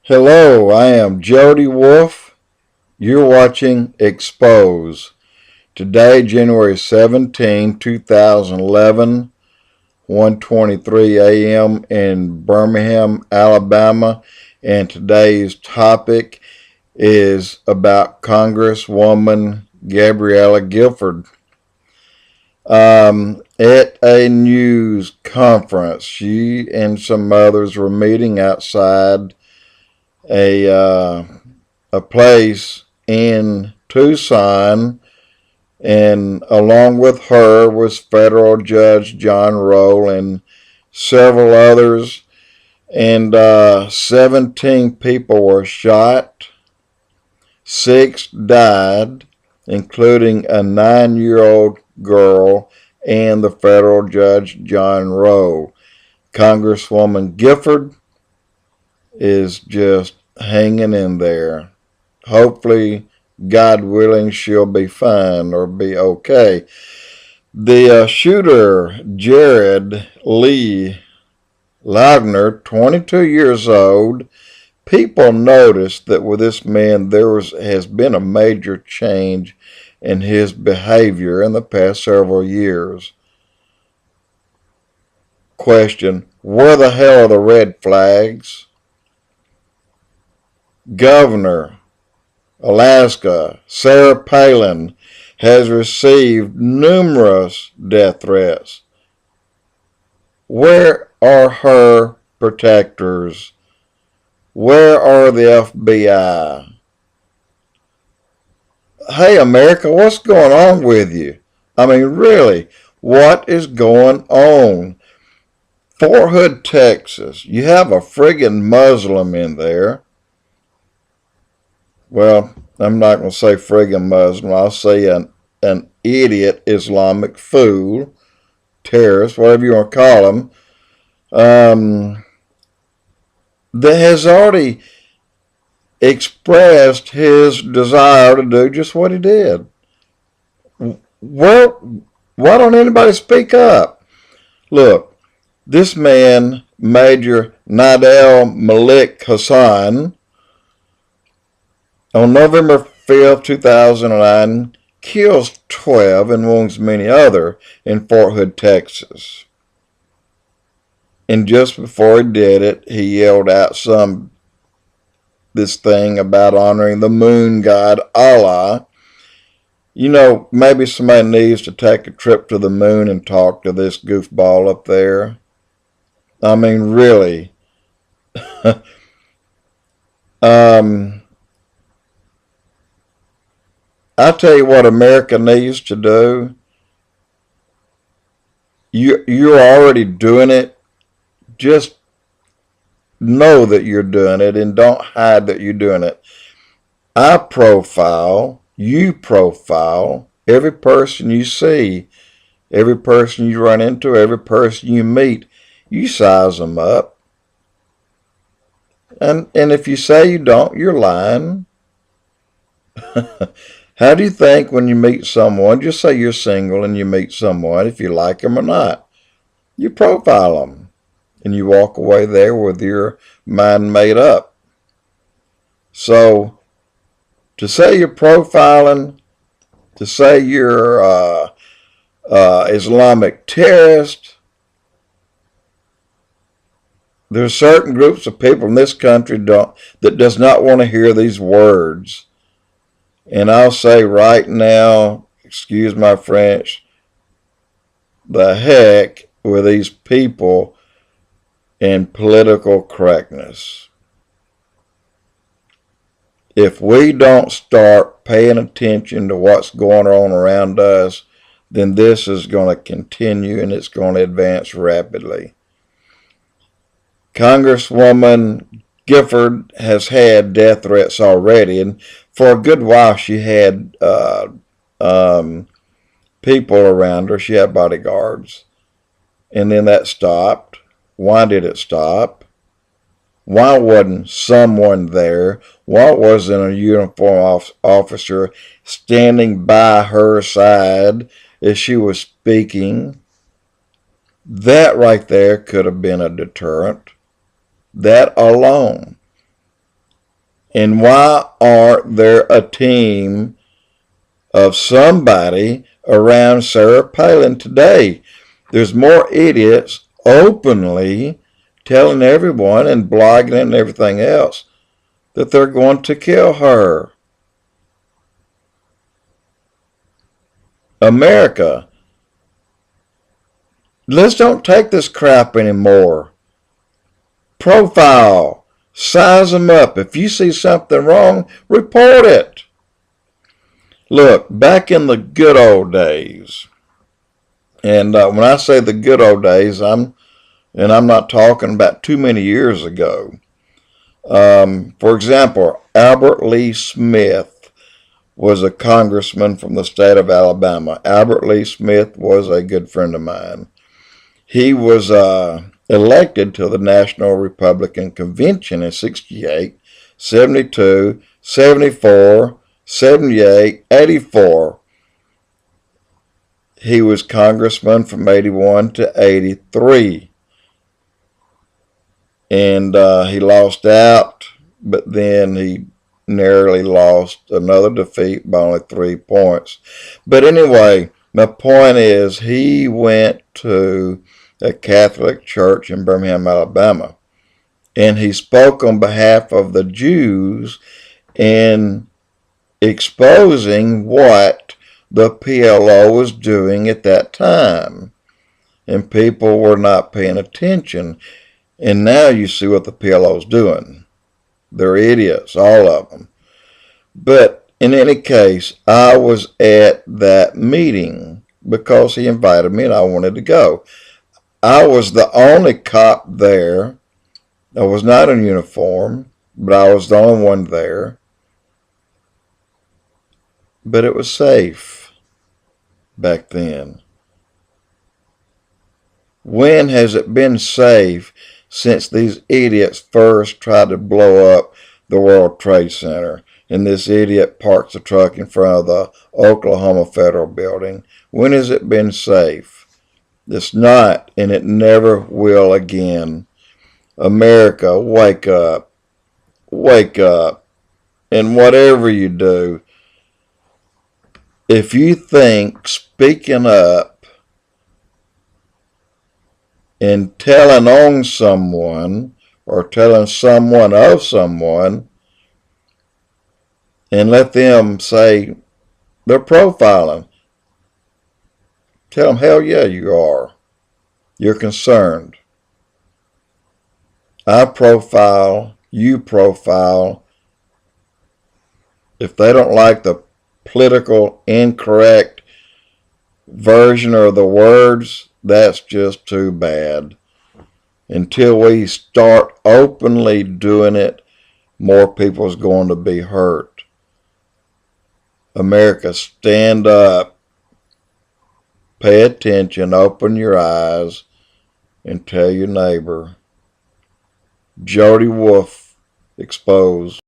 Hello, I am Jody Wolf. You're watching EXPOZ. Today, January 17, 2011, 1:23 a.m. in Birmingham, Alabama, and today's topic is about Congresswoman Gabriella Gifford. At a news conference, she and some others were meeting outside a place in Tucson, and along with her was federal judge John Roll and several others, and 17 people were shot. 6 died, including a 9-year-old girl and the federal judge John Roll. Congresswoman Gifford is just hanging in there. Hopefully, God willing, she'll be fine or be okay. The shooter, Jared Lee Laugner, 22 years old, people noticed that with this man has been a major change in his behavior in the past several years. Question: where the hell are the red flags? Governor, Alaska, Sarah Palin has received numerous death threats. Where are her protectors? Where are the FBI? Hey, America, what's going on with you? I mean, really, what is going on? Fort Hood, Texas, you have a friggin' Muslim in there. Well, I'm not going to say friggin' Muslim. I'll say an idiot Islamic fool, terrorist, whatever you want to call him, that has already expressed his desire to do just what he did. Well, why don't anybody speak up? Look, this man, Major Nadel Malik Hassan, on November 5th, 2009, kills 12 and wounds many others in Fort Hood, Texas. And just before he did it, he yelled out this thing about honoring the moon god Allah. You know, maybe somebody needs to take a trip to the moon and talk to this goofball up there. I mean, really. I tell you what America needs to do. You're already doing it. Just know that you're doing it and don't hide that you're doing it. I profile, you profile every person you see, every person you run into, every person you meet. You size them up. And if you say you don't, you're lying. How do you think when you meet someone, just say you're single and you meet someone, if you like them or not, you profile them and you walk away there with your mind made up. So to say you're profiling, to say you're Islamic terrorist, there's certain groups of people in this country that does not want to hear these words. And I'll say right now, excuse my French, the heck with these people in political correctness. If we don't start paying attention to what's going on around us, then this is going to continue and it's going to advance rapidly. Congresswoman Gifford has had death threats already, and for a good while she had people around her. She had bodyguards, and then that stopped. Why did it stop? Why wasn't someone there? Why wasn't a uniformed officer standing by her side as she was speaking? That right there could have been a deterrent. That alone. And why aren't there a team of somebody around Sarah Palin today? There's more idiots openly telling everyone and blogging and everything else that they're going to kill her. America, let's don't take this crap anymore. Profile, size them up. If you see something wrong, report it. Look, back in the good old days, and when I say the good old days, I'm not talking about too many years ago. For example, Albert Lee Smith was a congressman from the state of Alabama. Albert Lee Smith was a good friend of mine. He was elected to the National Republican Convention in 68, 72, 74, 78, 84. He was congressman from 81 to 83. And he lost out, but then he narrowly lost another defeat by only 3 points. But anyway, my point is he went to a Catholic church in Birmingham, Alabama, and he spoke on behalf of the Jews in exposing what the PLO was doing at that time. And people were not paying attention. And now you see what the PLO is doing. They're idiots, all of them. But in any case, I was at that meeting because he invited me and I wanted to go. I was the only cop there. I was not in uniform, but I was the only one there. But it was safe back then. When has it been safe since these idiots first tried to blow up the World Trade Center and this idiot parks the truck in front of the Oklahoma Federal Building? When has it been safe? It's not, and it never will again. America, wake up. Wake up. And whatever you do, if you think speaking up and telling on someone or telling someone of someone and let them say they're profiling, tell them, hell yeah, you are. You're concerned. I profile, you profile. If they don't like the political incorrect version of the words, that's just too bad. Until we start openly doing it, more people's going to be hurt. America, stand up. Pay attention, open your eyes, and tell your neighbor. Jody Wolf, EXPOZ.